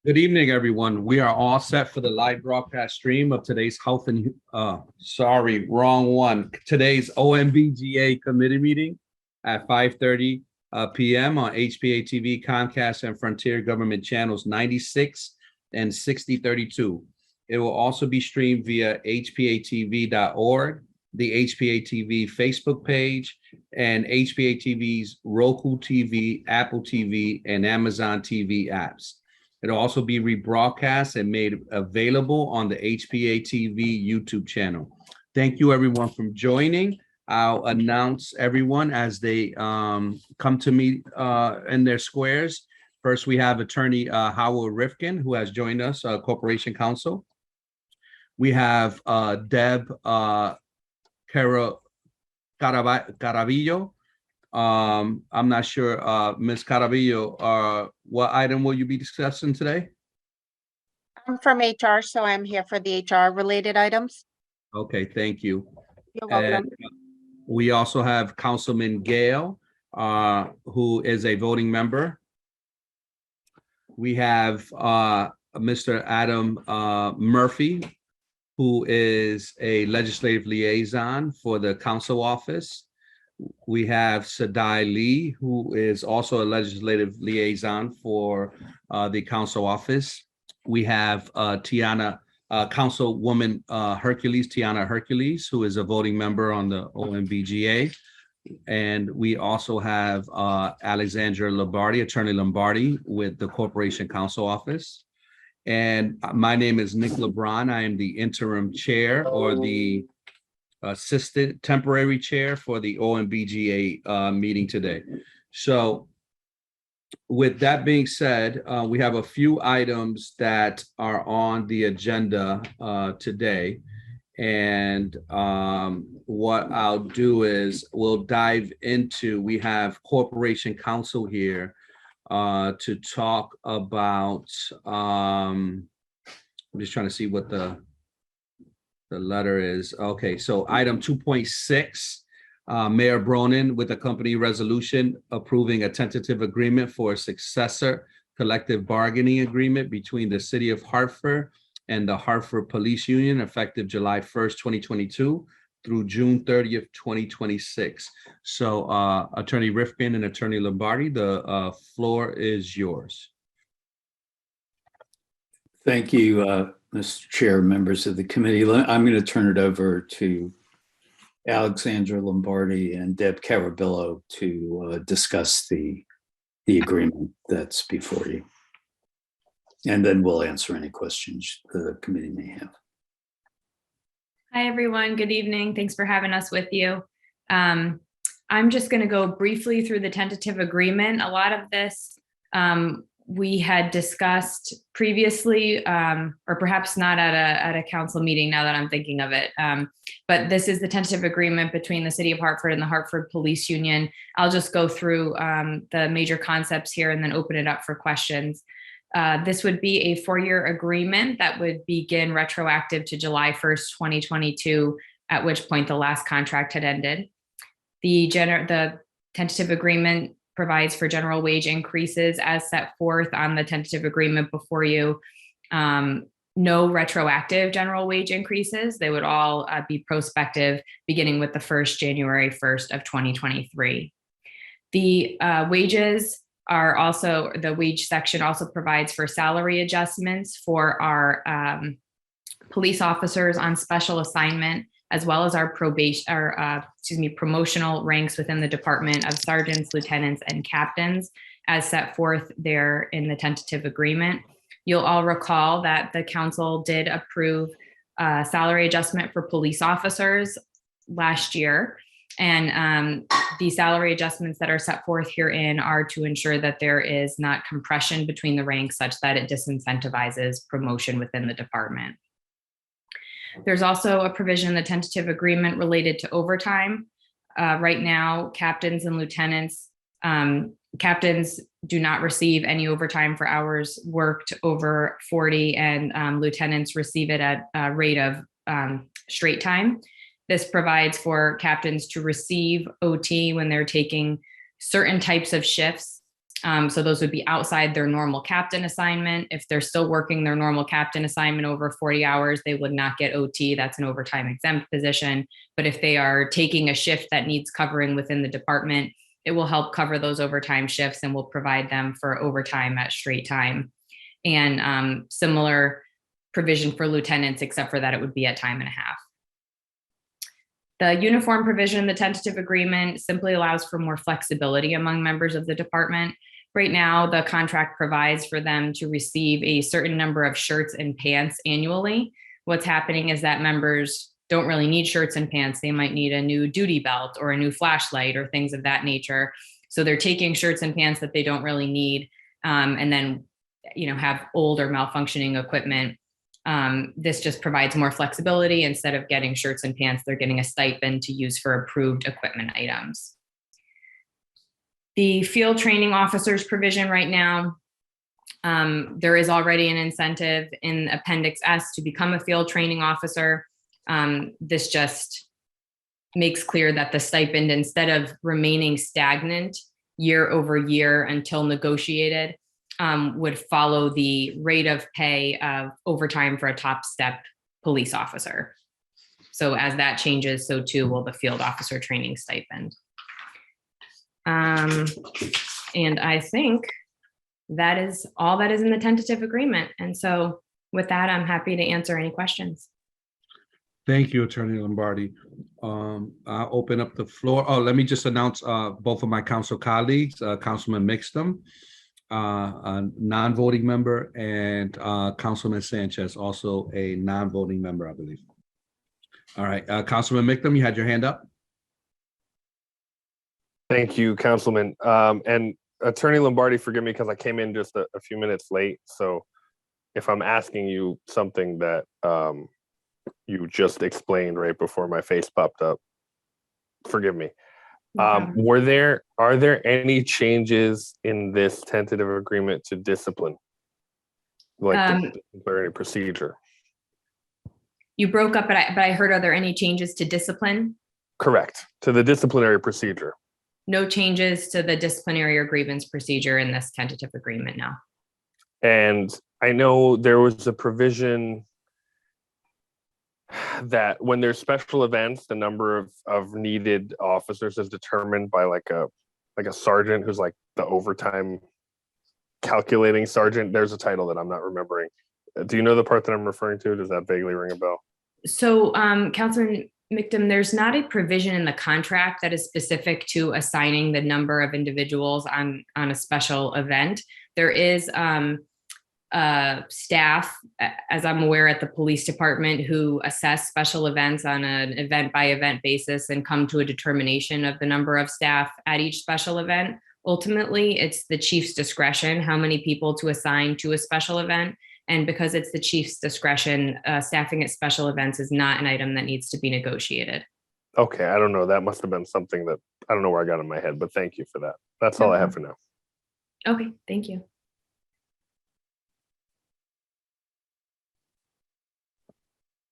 Good evening, everyone. We are all set for the live broadcast stream of today's health and wrong one. Today's OMBGA committee meeting at 5:30 p.m. on HPA-TV, Comcast, and Frontier Government channels 96 and 6032. It will also be streamed via hpa-tv.org, the HPA-TV Facebook page, and HPA-TV's Roku TV, Apple TV, and Amazon TV apps. It'll also be rebroadcast and made available on the HPA-TV YouTube channel. Thank you, everyone, for joining. I'll announce everyone as they come to me in their squares. First, we have Attorney Howard Rifkin, who has joined us, Corporation Counsel. We have Deb Caravillo. I'm not sure, Ms. Caravillo, what item will you be discussing today? I'm from HR, so I'm here for the HR related items. Okay, thank you. You're welcome. And we also have Councilman Gale, who is a voting member. We have Mr. Adam Murphy, who is a legislative liaison for the council office. We have Sadai Lee, who is also a legislative liaison for the council office. We have Councilwoman Tiana Hercules, who is a voting member on the OMBGA. And we also have Alexandra Lombardi, Attorney Lombardi, with the Corporation Counsel Office. And my name is Nick LeBron. I am the interim chair, or the assistant temporary chair for the OMBGA meeting today. So with that being said, we have a few items that are on the agenda today. And what I'll do is we'll dive into, we have Corporation Counsel here to talk about, I'm just trying to see what the letter is. Okay, so item 2.6, Mayor Bronin with a company resolution approving a tentative agreement for a successor collective bargaining agreement between the City of Hartford and the Hartford Police Union effective July 1st, 2022 through June 30th, 2026. So Attorney Rifkin and Attorney Lombardi, the floor is yours. Thank you, Mr. Chair, members of the committee. I'm going to turn it over to Alexandra Lombardi and Deb Carabillo to discuss the agreement that's before you. And then we'll answer any questions the committee may have. Hi, everyone. Good evening. Thanks for having us with you. I'm just going to go briefly through the tentative agreement. A lot of this we had discussed previously, or perhaps not at a council meeting now that I'm thinking of it. But this is the tentative agreement between the City of Hartford and the Hartford Police Union. I'll just go through the major concepts here and then open it up for questions. This would be a 4-year agreement that would begin retroactive to July 1st, 2022, at which point the last contract had ended. The tentative agreement provides for general wage increases as set forth on the tentative agreement before you. No retroactive general wage increases. They would all be prospective, beginning with the January 1st of 2023. The wages are also, the wage section also provides for salary adjustments for our police officers on special assignment, as well as our promotional ranks within the department of sergeants, lieutenants, and captains, as set forth there in the tentative agreement. You'll all recall that the council did approve salary adjustment for police officers last year. And the salary adjustments that are set forth herein are to ensure that there is not compression between the ranks such that it disincentivizes promotion within the department. There's also a provision in the tentative agreement related to overtime. Right now, captains and lieutenants, captains do not receive any overtime for hours worked over 40, and lieutenants receive it at a rate of straight time. This provides for captains to receive OT when they're taking certain types of shifts So those would be outside their normal captain assignment. If they're still working their normal captain assignment over 40 hours, they would not get OT. That's an overtime exempt position. But if they are taking a shift that needs covering within the department, it will help cover those overtime shifts and will provide them for overtime at straight time. And similar provision for lieutenants, except for that it would be at time and a half. The uniform provision, the tentative agreement, simply allows for more flexibility among members of the department. Right now, the contract provides for them to receive a certain number of shirts and pants annually. What's happening is that members don't really need shirts and pants. They might need a new duty belt or a new flashlight or things of that nature. So they're taking shirts and pants that they don't really need, and then, have old or malfunctioning equipment. This just provides more flexibility. Instead of getting shirts and pants, they're getting a stipend to use for approved equipment items. The field training officers provision right now, there is already an incentive in Appendix S to become a field training officer. This just makes clear that the stipend, instead of remaining stagnant year over year until negotiated, would follow the rate of pay of overtime for a top step police officer. So as that changes, so too will the field officer training stipend. And I think that is all that is in the tentative agreement. And so with that, I'm happy to answer any questions. Thank you, Attorney Lombardi. I'll open up the floor. Oh, let me just announce both of my council colleagues, Councilman Mixtum, a non-voting member, and Councilman Sanchez, also a non-voting member, I believe. All right, Councilman Mixtum, you had your hand up. Thank you, Councilman. And Attorney Lombardi, forgive me because I came in just a few minutes late. So if I'm asking you something that you just explained right before my face popped up, forgive me. Are there any changes in this tentative agreement to discipline, like the disciplinary procedure? You broke up, but I heard, are there any changes to discipline? Correct, to the disciplinary procedure. No changes to the disciplinary or grievance procedure in this tentative agreement now. And I know there was a provision that when there's special events, the number of needed officers is determined by like a sergeant who's like the overtime calculating sergeant. There's a title that I'm not remembering. Do you know the part that I'm referring to? Does that vaguely ring a bell? So, Councilman Mictum, there's not a provision in the contract that is specific to assigning the number of individuals on a special event. There is staff, as I'm aware, at the police department who assess special events on an event by event basis and come to a determination of the number of staff at each special event. Ultimately, it's the chief's discretion how many people to assign to a special event. And because it's the chief's discretion, staffing at special events is not an item that needs to be negotiated. Okay, I don't know. That must have been something that I don't know where I got in my head, but thank you for that. That's all I have for now. Okay, thank you.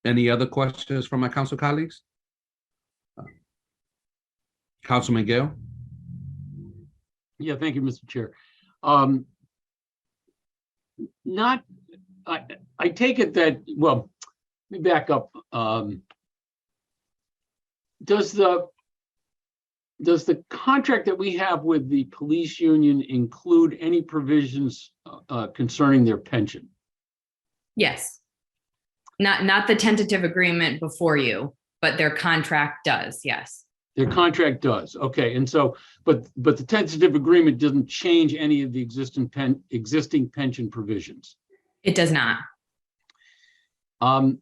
Any other questions from my council colleagues? Councilman Gale? Yeah, thank you, Mr. Chair. I take it that, well, let me back up. Does the contract that we have with the police union include any provisions concerning their pension? Yes. Not the tentative agreement before you, but their contract does, yes. Their contract does. Okay. And so, but the tentative agreement doesn't change any of the existing pension provisions. It does not. And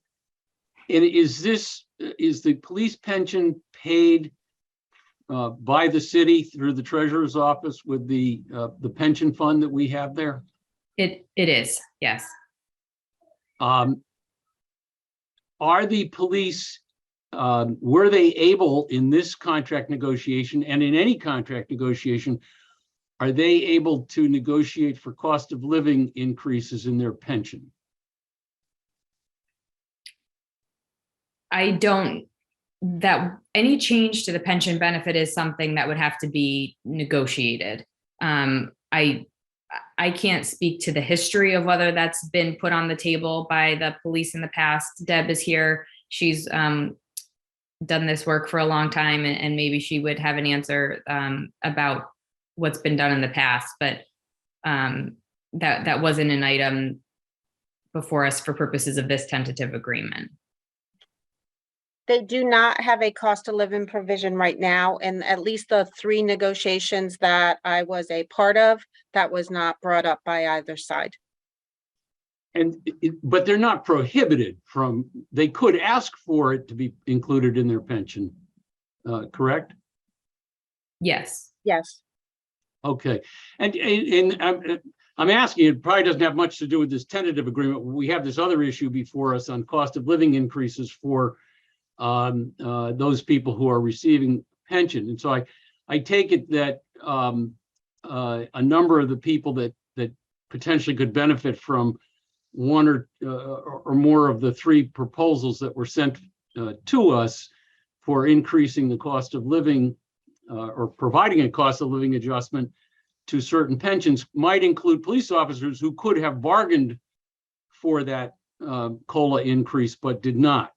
is the police pension paid by the city through the treasurer's office with the pension fund that we have there? It is, yes. Are the police, were they able in this contract negotiation and in any contract negotiation, are they able to negotiate for cost of living increases in their pension? I don't, that any change to the pension benefit is something that would have to be negotiated. I can't speak to the history of whether that's been put on the table by the police in the past. Deb is here. She's done this work for a long time, and maybe she would have an answer about what's been done in the past. But that wasn't an item before us for purposes of this tentative agreement. They do not have a cost of living provision right now, and at least the 3 negotiations that I was a part of, that was not brought up by either side. But they're not prohibited from, they could ask for it to be included in their pension, correct? Yes. Yes. Okay, and I'm asking, it probably doesn't have much to do with this tentative agreement. We have this other issue before us on cost of living increases for those people who are receiving pension. And so I take it that a number of the people that potentially could benefit from one or more of the 3 proposals that were sent to us for increasing the cost of living or providing a cost of living adjustment to certain pensions might include police officers who could have bargained for that COLA increase but did not.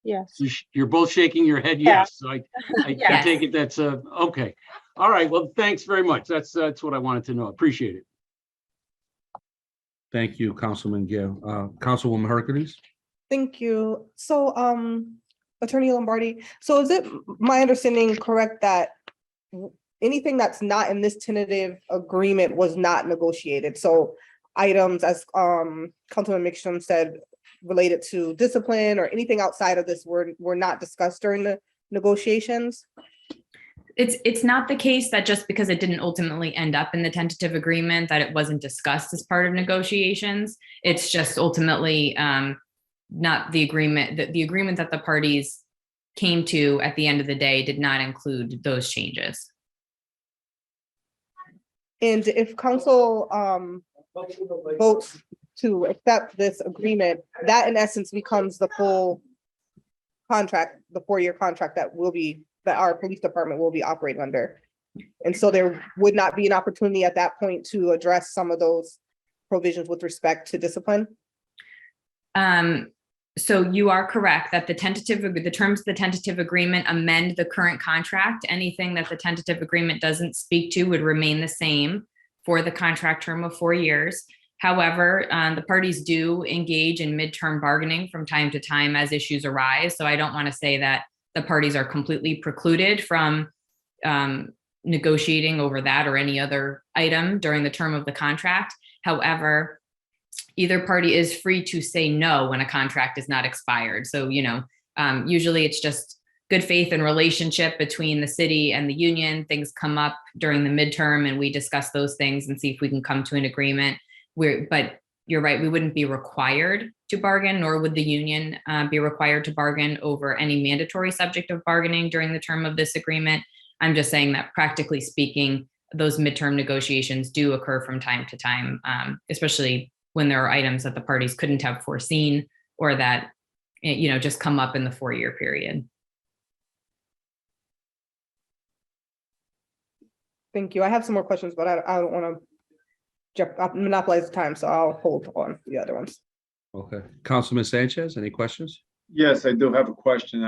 Yes. You're both shaking your head Yeah. yes. So I Yes. take it that's okay. All right. Well, thanks very much. That's what I wanted to know. Appreciate it. Thank you, Councilman Gill. Councilwoman Hercules? Thank you. So, Attorney Lombardi, so is it my understanding correct that anything that's not in this tentative agreement was not negotiated? So items, as Councilman Mixon said, related to discipline or anything outside of this were not discussed during the negotiations? It's not the case that just because it didn't ultimately end up in the tentative agreement that it wasn't discussed as part of negotiations. It's just ultimately not the agreement, the agreement that the parties came to at the end of the day did not include those changes. And if council votes to accept this agreement, that in essence becomes the full contract, the 4-year contract that our police department will be operating under. And so there would not be an opportunity at that point to address some of those provisions with respect to discipline? So you are correct that the terms of the tentative agreement amend the current contract. Anything that the tentative agreement doesn't speak to would remain the same for the contract term of 4 years. However, the parties do engage in midterm bargaining from time to time as issues arise. So I don't want to say that the parties are completely precluded from negotiating over that or any other item during the term of the contract. However, either party is free to say no when a contract is not expired. So, usually it's just good faith and relationship between the city and the union. Things come up during the midterm and we discuss those things and see if we can come to an agreement. But you're right, we wouldn't be required to bargain, nor would the union be required to bargain over any mandatory subject of bargaining during the term of this agreement. I'm just saying that practically speaking, those midterm negotiations do occur from time to time, especially when there are items that the parties couldn't have foreseen or that, just come up in the 4-year period. Thank you. I have some more questions, but I don't want to monopolize the time, so I'll hold on the other ones. Okay. Councilman Sanchez, any questions? Yes, I do have a question.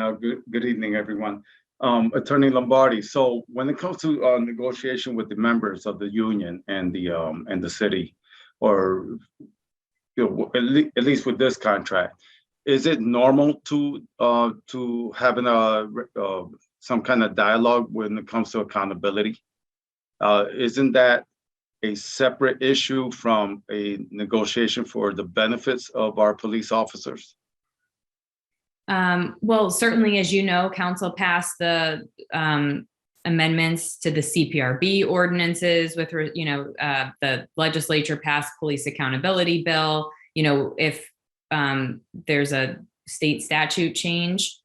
Good evening, everyone. Attorney Lombardi. So when it comes to negotiation with the members of the union and the city, or at least with this contract, is it normal to having some kind of dialogue when it comes to accountability? Isn't that a separate issue from a negotiation for the benefits of our police officers? Well, certainly, as you know, council passed the amendments to the CPRB ordinances with, the legislature passed police accountability bill. If there's a state statute change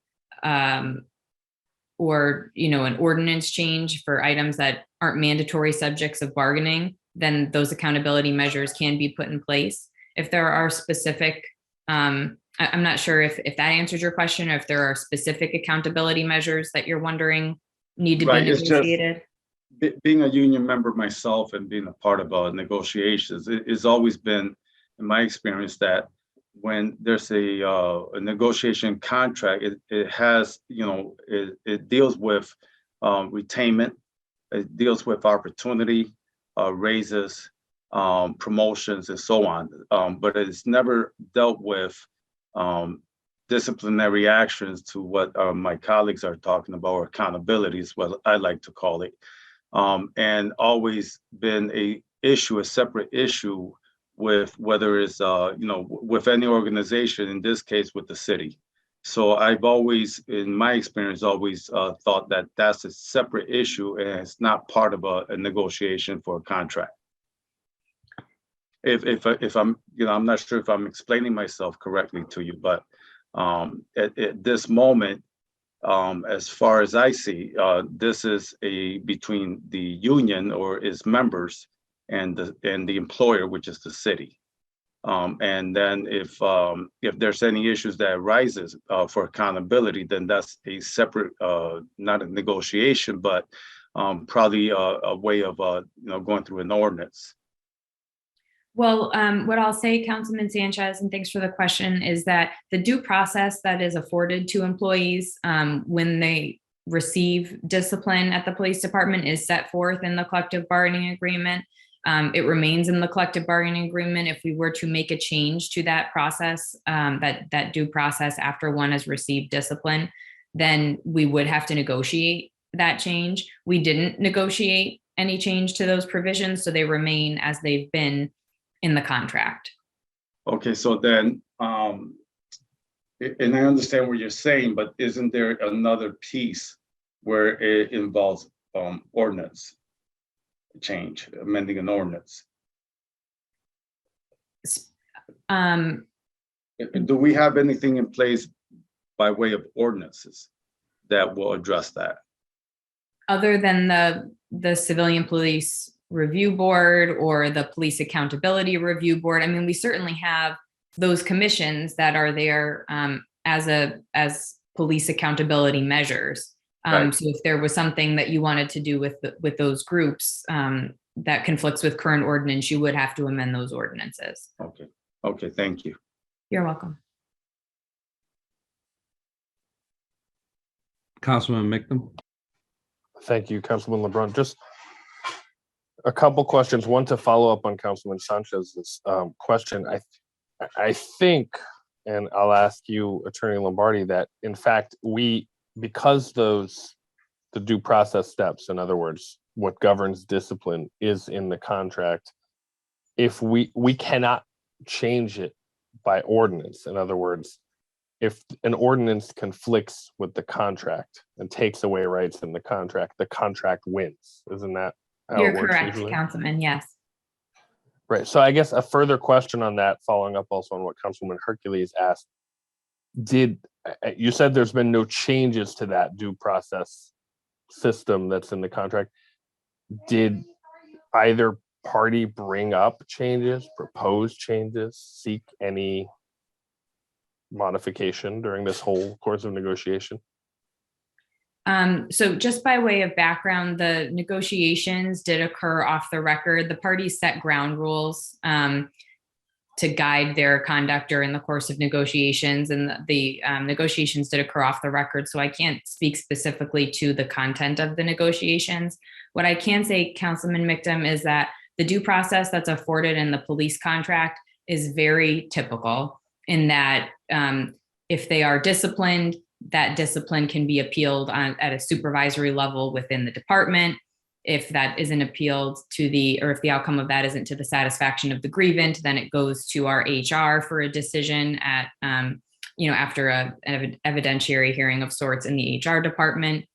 or, an ordinance change for items that aren't mandatory subjects of bargaining, then those accountability measures can be put in place. If there are specific, I'm not sure if that answers your question, or if there are specific accountability measures that you're wondering need to be Right, it's just- negotiated? Being a union member myself and being a part of negotiations, it's always been, in my experience, that when there's a negotiation contract, it has, it deals with retainment, it deals with opportunity, raises, promotions, and so on. But it's never dealt with disciplinary actions to what my colleagues are talking about, or accountability is what I like to call it. And always been a separate issue with whether it's, with any organization, in this case with the city. So I've always, in my experience, always thought that that's a separate issue and it's not part of a negotiation for a contract. If I'm, I'm not sure if I'm explaining myself correctly to you, but at this moment, as far as I see, this is between the union or its members and the employer, which is the city. And then if there's any issues that arises for accountability, then that's a separate, not a negotiation, but probably a way of going through an ordinance. Well, what I'll say, Councilman Sanchez, and thanks for the question, is that the due process that is afforded to employees when they receive discipline at the police department is set forth in the collective bargaining agreement. It remains in the collective bargaining agreement. If we were to make a change to that process, that due process after one has received discipline, then we would have to negotiate that change. We didn't negotiate any change to those provisions, so they remain as they've been in the contract. Okay, so then, and I understand what you're saying, but isn't there another piece where it involves ordinance change, amending an ordinance? Do we have anything in place by way of ordinances that will address that? Other than the Civilian Police Review Board or the Police Accountability Review Board. I mean, we certainly have those commissions that are there as police accountability measures. Right. So if there was something that you wanted to do with those groups that conflicts with current ordinance, you would have to amend those ordinances. Okay, thank you. You're welcome. Councilman Mickham. Thank you, Councilman LeBron. Just a couple questions. One to follow up on Councilman Sanchez's question. I think, and I'll ask you, Attorney Lombardi, that in fact because the due process steps, in other words, what governs discipline is in the contract. If we cannot change it by ordinance, in other words, if an ordinance conflicts with the contract and takes away rights in the contract wins. Isn't that how You're it works correct, usually? Councilman. Yes. Right. So I guess a further question on that, following up also on what Councilman Hercules asked, you said there's been no changes to that due process system that's in the contract. Did either party bring up changes, propose changes, seek any modification during this whole course of negotiation? So just by way of background, the negotiations did occur off the record. The parties set ground rules to guide their conduct during the course of negotiations, and the negotiations did occur off the record. So I can't speak specifically to the content of the negotiations. What I can say, Councilman Mickham, is that the due process that's afforded in the police contract is very typical in that if they are disciplined, that discipline can be appealed at a supervisory level within the department. If that isn't appealed or if the outcome of that isn't to the satisfaction of the grievant, then it goes to our HR for a decision at, after an evidentiary hearing of sorts in the HR department.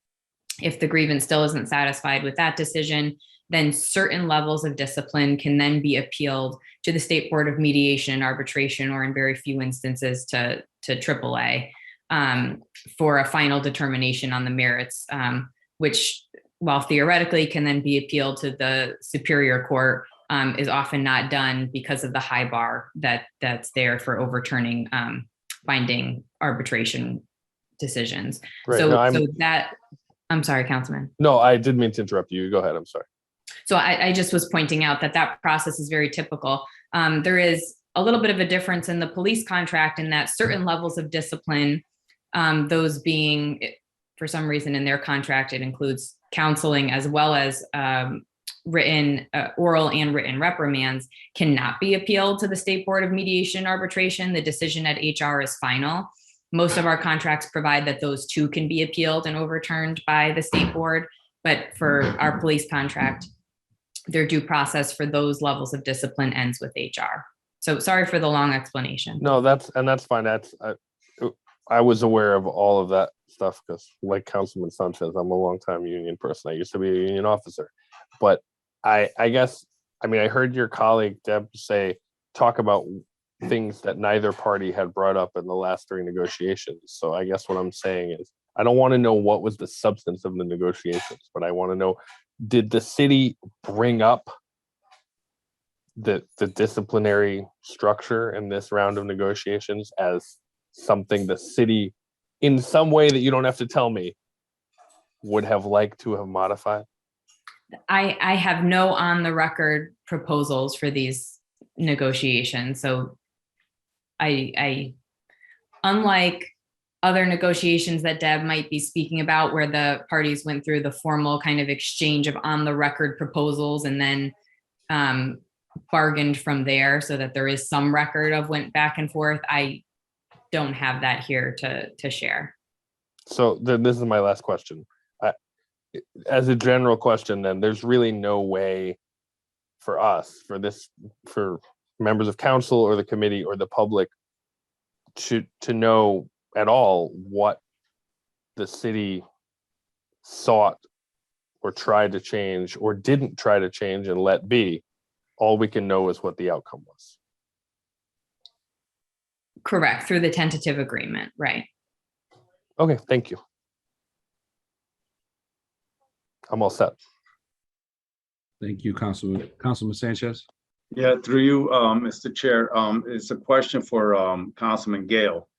If the grievant still isn't satisfied with that decision, then certain levels of discipline can then be appealed to the State Board of Mediation and Arbitration, or in very few instances to AAA for a final determination on the merits, which, while theoretically can then be appealed to the Superior Court, is often not done because of the high bar that's there for overturning binding arbitration decisions. Right. So No, that I'm sorry, Councilman. No, I didn't mean to interrupt you. Go ahead. I'm sorry. So I just was pointing out that that process is very typical. There is a little bit of a difference in the police contract in that certain levels of discipline, those being, for some reason in their contract, it includes counseling as well as oral and written reprimands, cannot be appealed to the State Board of Mediation and Arbitration. The decision at HR is final. Most of our contracts provide that those two can be appealed and overturned by the State Board. But for our police contract, their due process for those levels of discipline ends with HR. So sorry for the long explanation. No, that's fine. I was aware of all of that stuff because, like Councilman Sanchez, I'm a longtime union person. I used to be a union officer. But I guess, I mean, I heard your colleague Deb talk about things that neither party had brought up in the last 3 negotiations. So I guess what I'm saying is, I don't want to know what was the substance of the negotiations, but I want to know, did the city bring up the disciplinary structure in this round of negotiations as something the city, in some way that you don't have to tell me, would have liked to have modified? I have no on the record proposals for these negotiations. So I unlike other negotiations that Deb might be speaking about, where the parties went through the formal kind of exchange of on the record proposals and then bargained from there so that there is some record of went back and forth. I don't have that here to share. So then this is my last question. As a general question, then there's really no way for us, for members of council or the committee or the public to know at all what the city sought or tried to change or didn't try to change and let be. All we can know is what the outcome was. Correct, through the tentative agreement, right? Okay, thank you. I'm all set. Thank you, Councilman Sanchez. Yeah, through you, Mr. Chair, it's a question for Councilman Gale.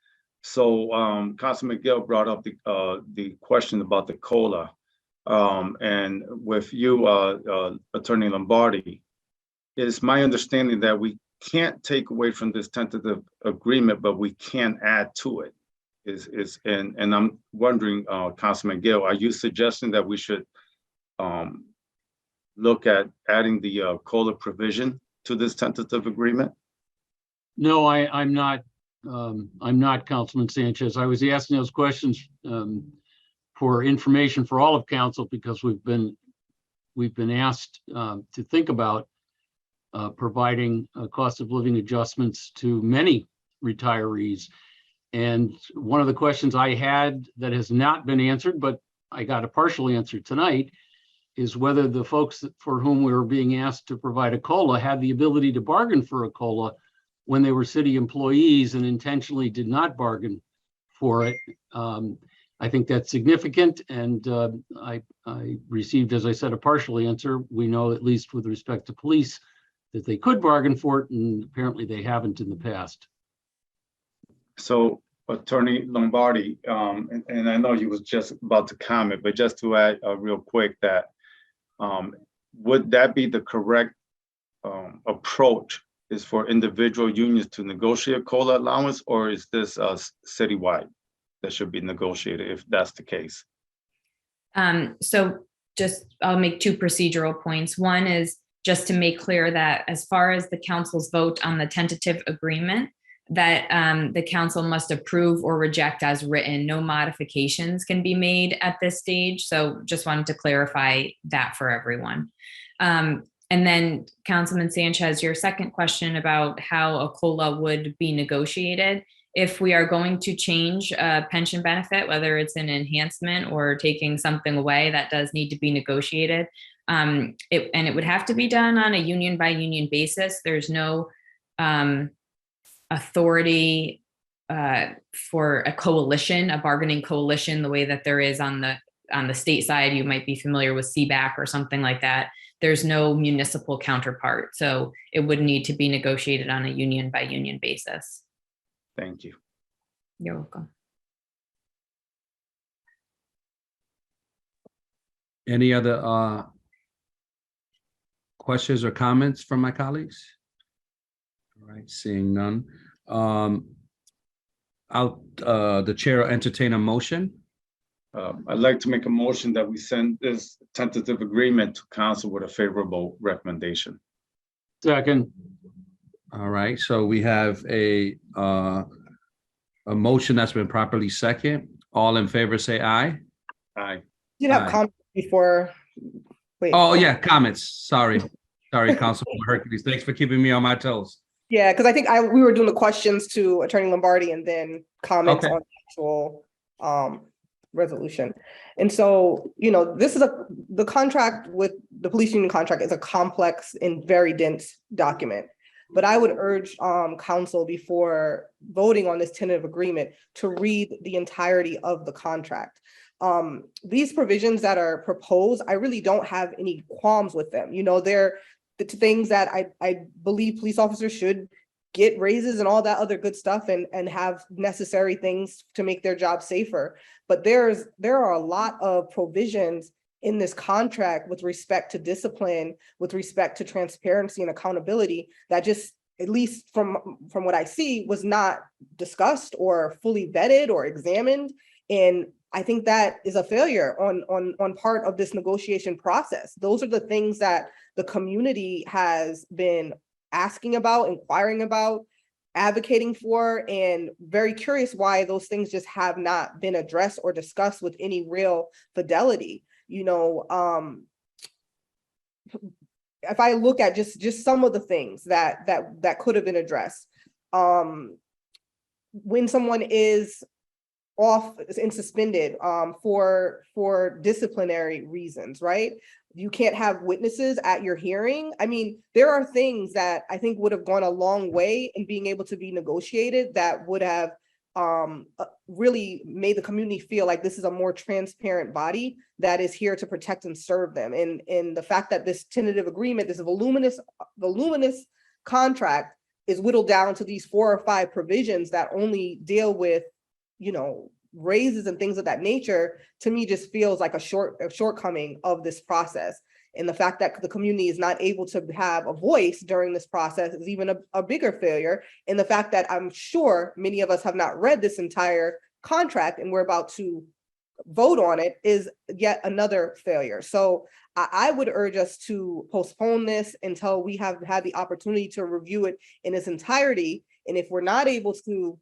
So Councilman Gale brought up the question about the COLA. And with you, Attorney Lombardi, it is my understanding that we can't take away from this tentative agreement, but we can add to it. And I'm wondering, Councilman Gale, are you suggesting that we should look at adding the COLA provision to this tentative agreement? No, I'm not. I'm not, Councilman Sanchez. I was asking those questions for information for all of council because we've been asked to think about providing cost of living adjustments to many retirees. And one of the questions I had that has not been answered, but I got a partial answer tonight, is whether the folks for whom we were being asked to provide a COLA had the ability to bargain for a COLA when they were city employees and intentionally did not bargain for it. I think that's significant, and I received, as I said, a partial answer. We know, at least with respect to police, that they could bargain for it, and apparently they haven't in the past. So, Attorney Lombardi, and I know you was just about to comment, but just to add real quick that would that be the correct approach, is for individual unions to negotiate COLA allowance, or is this citywide that should be negotiated if that's the case? So I'll make 2 procedural points. One is just to make clear that as far as the council's vote on the tentative agreement, that the council must approve or reject as written. No modifications can be made at this stage. So just wanted to clarify that for everyone. And then Councilman Sanchez, your second question about how a COLA would be negotiated. If we are going to change a pension benefit, whether it's an enhancement or taking something away, that does need to be negotiated. It would have to be done on a union by union basis. There's no authority for a coalition, a bargaining coalition, the way that there is on the state side. You might be familiar with CBAC or something like that. There's no municipal counterpart. So it would need to be negotiated on a union by union basis. Thank you. You're welcome. Any other questions or comments from my colleagues? All right, seeing none. The chair will entertain a motion. I'd like to make a motion that we send this tentative agreement to council with a favorable recommendation. Second, All right, so we have a motion that's been properly second. All in favor, say aye. Aye. Did have Aye. comments before, wait. Oh, yeah, comments. Sorry, Councilwoman Hercules. Thanks for keeping me on my toes. Yeah, because I think we were doing the questions to Attorney Lombardi and then comments Okay. on the actual resolution. And so, this is the contract with the police union contract is a complex and very dense document. But I would urge council before voting on this tentative agreement to read the entirety of the contract. These provisions that are proposed, I really don't have any qualms with them. They're the things that I believe police officers should get raises and all that other good stuff and have necessary things to make their job safer. But there are a lot of provisions in this contract with respect to discipline, with respect to transparency and accountability that just, at least from what I see, was not discussed or fully vetted or examined. And I think that is a failure on part of this negotiation process. Those are the things that the community has been asking about, inquiring about, advocating for, and very curious why those things just have not been addressed or discussed with any real fidelity. If I look at just some of the things that could have been addressed, when someone is off and suspended for disciplinary reasons, right? You can't have witnesses at your hearing. I mean, there are things that I think would have gone a long way in being able to be negotiated that would have really made the community feel like this is a more transparent body that is here to protect and serve them. And the fact that this tentative agreement, this voluminous contract, is whittled down to these 4 or 5 provisions that only deal with, raises and things of that nature, to me just feels like a shortcoming of this process. And the fact that the community is not able to have a voice during this process is even a bigger failure. And the fact that I'm sure many of us have not read this entire contract and we're about to vote on it is yet another failure. So I would urge us to postpone this until we have had the opportunity to review it in its entirety. And if we're not able to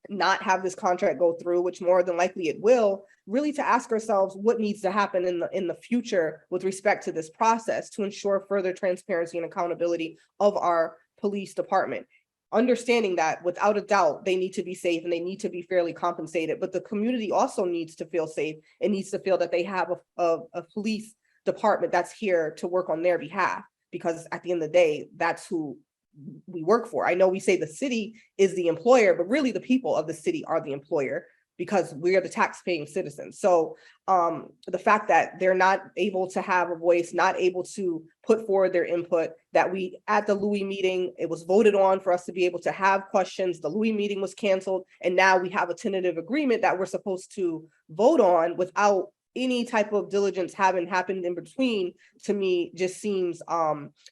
not have this contract go through, which more than likely it will, really to ask ourselves what needs to happen in the future with respect to this process to ensure further transparency and accountability of our police department. Understanding that without a doubt, they need to be safe and they need to be fairly compensated, but the community also needs to feel safe and needs to feel that they have a police department that's here to work on their behalf, because at the end of the day, that's who we work for. I know we say the city is the employer, but really the people of the city are the employer because we are the tax-paying citizens. So the fact that they're not able to have a voice, not able to put forward their input, that we at the Louis meeting, it was voted on for us to be able to have questions. The Louis meeting was canceled, and now we have a tentative agreement that we're supposed to vote on without any type of diligence having happened in between, to me just seems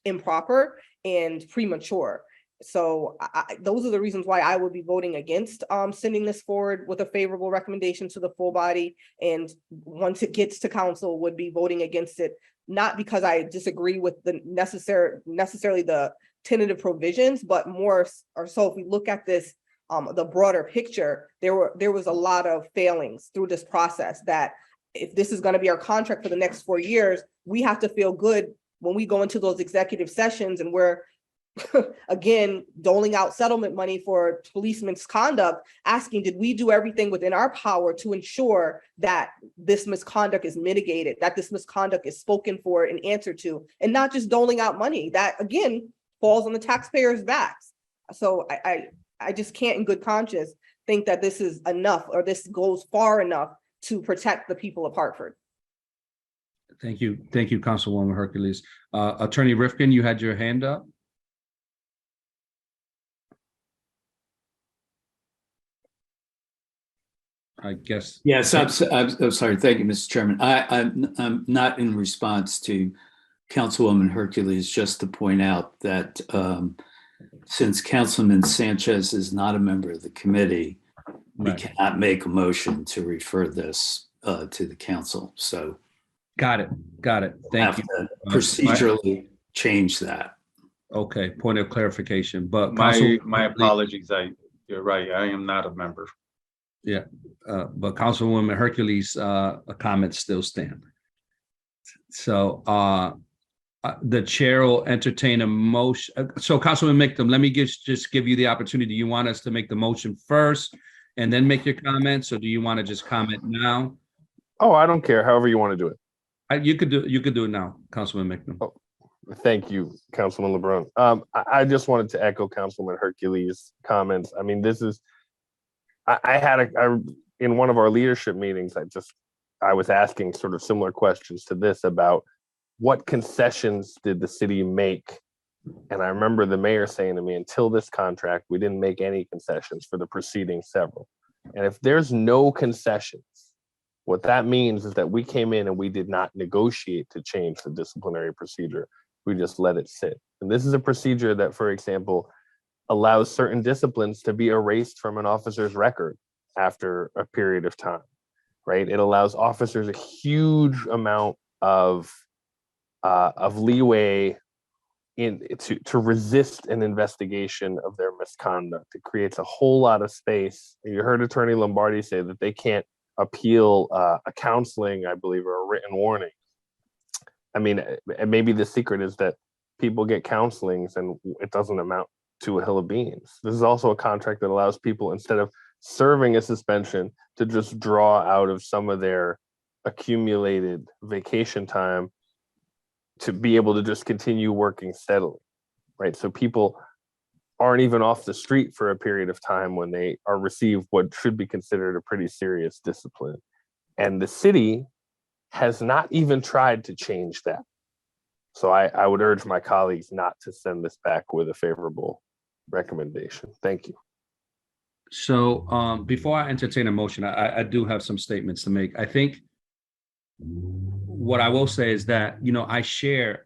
improper and premature. So those are the reasons why I would be voting against sending this forward with a favorable recommendation to the full body. And once it gets to council, would be voting against it, not because I disagree with the necessarily the tentative provisions, but more or so if we look at this, the broader picture, there was a lot of failings through this process that if this is going to be our contract for the next 4 years, we have to feel good when we go into those executive sessions and we're again doling out settlement money for police misconduct, asking, did we do everything within our power to ensure that this misconduct is mitigated, that this misconduct is spoken for and answered to, and not just doling out money that again falls on the taxpayers' backs. So I just can't in good conscience think that this is enough or this goes far enough to protect the people of Hartford. Thank you, Councilwoman Hercules. Attorney Rifkin, you had your hand up. I guess. Yes, I'm sorry. Thank you, Mr. Chairman. I'm not in response to Councilwoman Hercules, just to point out that since Councilman Sanchez is not a member of the committee, we Right. cannot make a motion to refer this to the council. So Got it. Thank have you. to procedurally change that. Okay, point of clarification, but My apologies. You're right. I am not a member. But Councilwoman Hercules' comments still stand. So the chair will entertain a motion. So Councilman Mictum, let me just give you the opportunity. Do you want us to make the motion first and then make your comments, or do you want to just comment now? Oh, I don't care. However you want to do it. You could do it now, Councilman Mictum. Oh, thank you, Councilman LeBron. I just wanted to echo Councilman Hercules' comments. I mean, this is, I had in one of our leadership meetings, I was asking sort of similar questions to this about what concessions did the city make? And I remember the mayor saying to me, until this contract, we didn't make any concessions for the preceding several. And if there's no concessions, what that means is that we came in and we did not negotiate to change the disciplinary procedure. We just let it sit. And this is a procedure that, for example, allows certain disciplines to be erased from an officer's record after a period of time, right? It allows officers a huge amount of leeway to resist an investigation of their misconduct. It creates a whole lot of space. You heard Attorney Lombardi say that they can't appeal a counseling, I believe, or a written warning. I mean, maybe the secret is that people get counselings and it doesn't amount to a hill of beans. This is also a contract that allows people, instead of serving a suspension, to just draw out of some of their accumulated vacation time to be able to just continue working steadily, right? So people aren't even off the street for a period of time when they are received what should be considered a pretty serious discipline. And the city has not even tried to change that. So I would urge my colleagues not to send this back with a favorable recommendation. Thank you. So before I entertain a motion, I do have some statements to make. I think what I will say is that, I share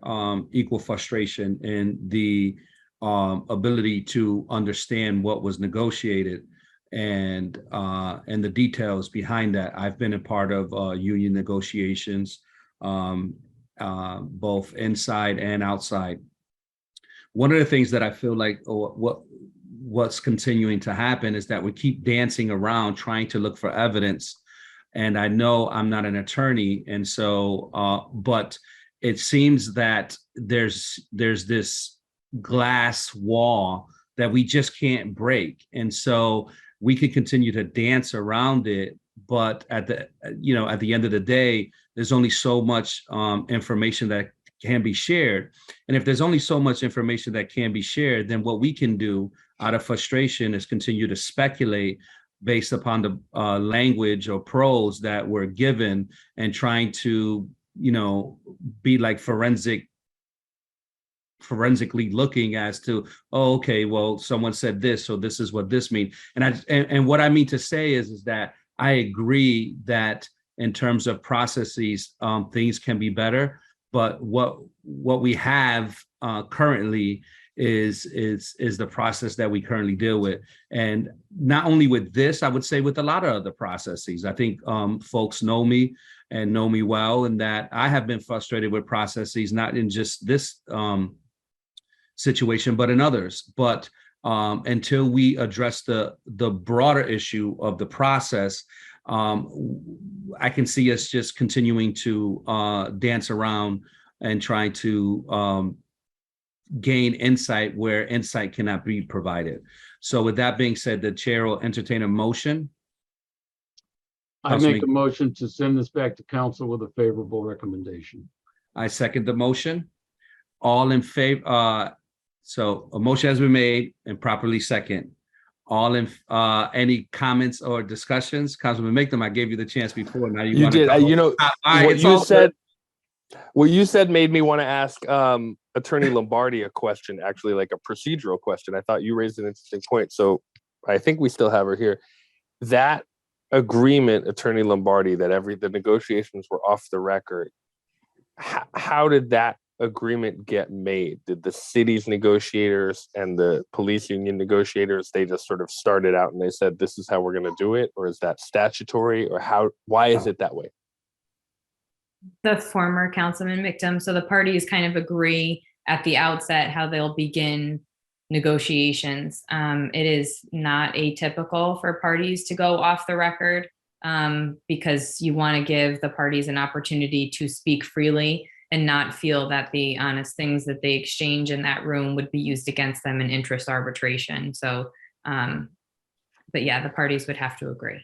equal frustration in the ability to understand what was negotiated and the details behind that. I've been a part of union negotiations, both inside and outside. One of the things that I feel like what's continuing to happen is that we keep dancing around trying to look for evidence. And I know I'm not an attorney, and so, but it seems that there's this glass wall that we just can't break, and so we could continue to dance around it. But at the end of the day, there's only so much information that can be shared, and if there's only so much information that can be shared, then what we can do out of frustration is continue to speculate based upon the language or prose that were given, and trying to, be like forensically looking as to, oh, okay, well, someone said this, so this is what this means. And what I mean to say is that I agree that in terms of processes, things can be better, but what we have currently is the process that we currently deal with. And not only with this, I would say with a lot of other processes. I think folks know me and know me well, and that I have been frustrated with processes, not in just this situation, but in others. But until we address the broader issue of the process, I can see us just continuing to dance around and trying to gain insight where insight cannot be provided. So with that being said, the chair will entertain a motion. I make a motion to send this back to council with a favorable recommendation. I second the motion. All in favor? So a motion has been made and properly second. All in, any comments or discussions? Councilman Mictum, I gave you the chance before. Now you did. What you said made me want to ask Attorney Lombardi a question, actually, like a procedural question. I thought you raised an interesting point. So I think we still have her here. That agreement, Attorney Lombardi, that the negotiations were off the record, how did that agreement get made? Did the city's negotiators and the police union negotiators, they just sort of started out and they said, this is how we're going to do it? Or is that statutory? Or why is it that way? The former Councilman Mictum. So the parties kind of agree at the outset how they'll begin negotiations. It is not atypical for parties to go off the record because you want to give the parties an opportunity to speak freely and not feel that the honest things that they exchange in that room would be used against them in interest arbitration. So, but yeah, the parties would have to agree.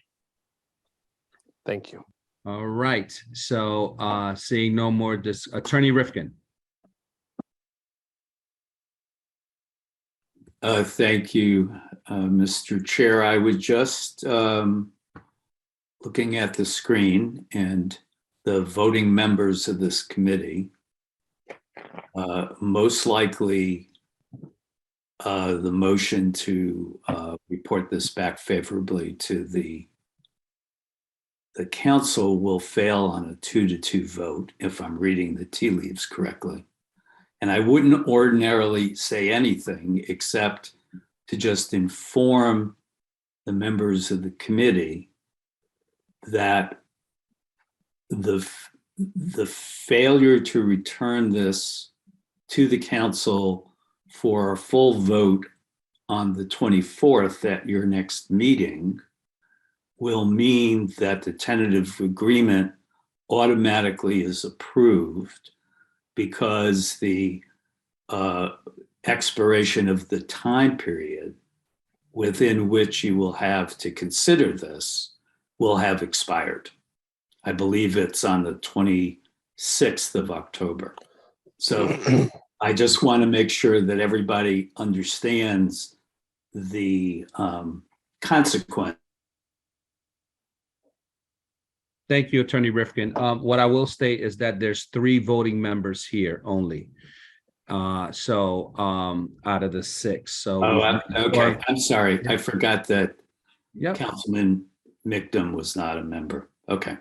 Thank you. All right. So seeing no more, Attorney Rifkin. Thank you, Mr. Chair. I was just looking at the screen and the voting members of this committee. Most likely, the motion to report this back favorably to the council will fail on a 2-2 vote, if I'm reading the tea leaves correctly. And I wouldn't ordinarily say anything except to just inform the members of the committee that the failure to return this to the council for a full vote on the 24th at your next meeting will mean that the tentative agreement automatically is approved, because the expiration of the time period within which you will have to consider this will have expired. I believe it's on the 26th of October. So I just want to make sure that everybody understands the consequence. Thank you, Attorney Rifkin. What I will state is that there's 3 voting members here only. So out of the 6. So Okay. I'm sorry. I forgot that Yep. Councilman Mictum was not a member. Okay.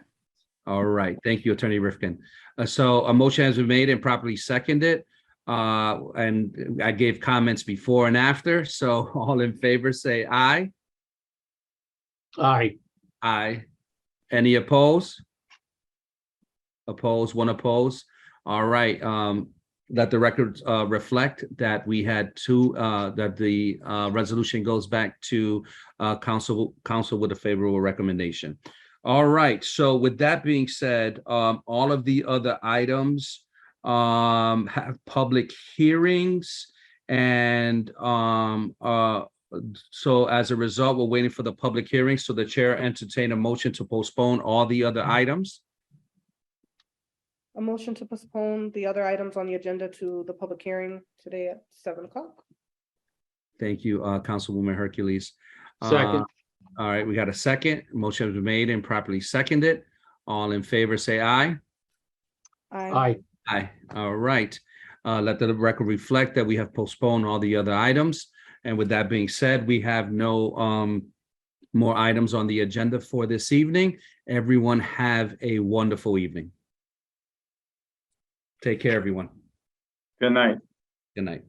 All right. Thank you, Attorney Rifkin. So a motion has been made and properly seconded. And I gave comments before and after. So all in favor say aye. Aye. Aye. Any opposed? Opposed, 1 opposed. All right. Let the record reflect that we had 2, that the resolution goes back to council with a favorable recommendation. All right. So with that being said, all of the other items have public hearings, and so as a result, we're waiting for the public hearing. So the chair entertain a motion to postpone all the other items. A motion to postpone the other items on the agenda to the public hearing today at 7 o'clock. Thank you, Councilwoman Hercules. Second. All right, we got a second. Motion has been made and properly seconded. All in favor say aye. Aye. Aye. All right. Let the record reflect that we have postponed all the other items. And with that being said, we have no more items on the agenda for this evening. Everyone have a wonderful evening. Take care, everyone. Good night. Good night.